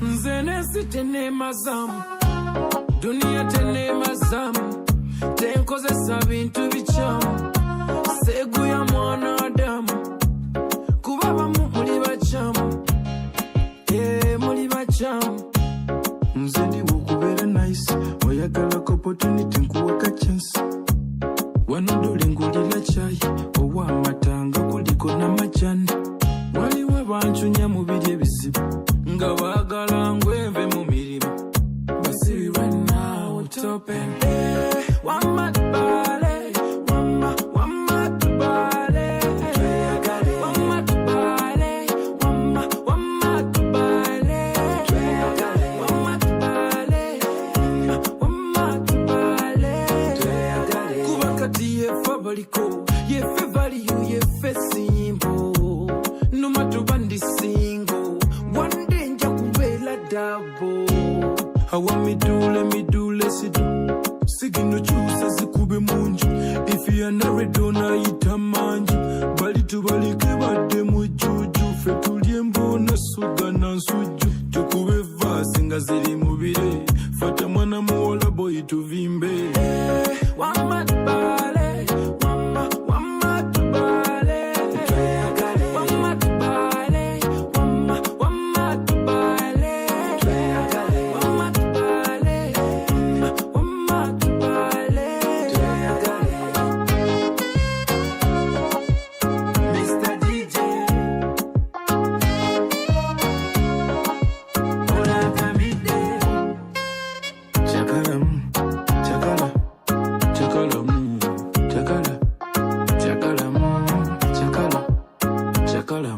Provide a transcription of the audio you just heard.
Nzenesi tene mazamu, dunia tene mazamu, tenkozesa bintu bichamu, segu ya mwanadamu, kubabamu muli bachamu, muli bachamu. Nze ndi wokubera nice, oyagala opportunity nkuwaka chance. Wano dole ngulira chai, owa amatanga kuliko n'amajani. Waliwo banchunya mu biri ebizibu, nga baagala ngweve mu mirimu. Basibi bana utopen, wamatubale, wamatubale, wamatubale, wamatubale, wamatubale. Kuba kati yefe baliko, yefe value, yefe simple. No matter when this single, one day nja kubela double. Hawa me do, let's do. Sigino choose zikube munju. If you are not ready, na ita manju. Bali tu bali kebade mujuju. Fetulie mbona suga na nsuju. Tukube vasi nga zili mubire. Fata mwana muola boy tuvimbe. Wamatubale, wamatubale, wamatubale, wamatubale, wamatubale. Mr. DJ, ola kamide. Chakala, chakala, chakala, chakala, chakala, chakala, chakala.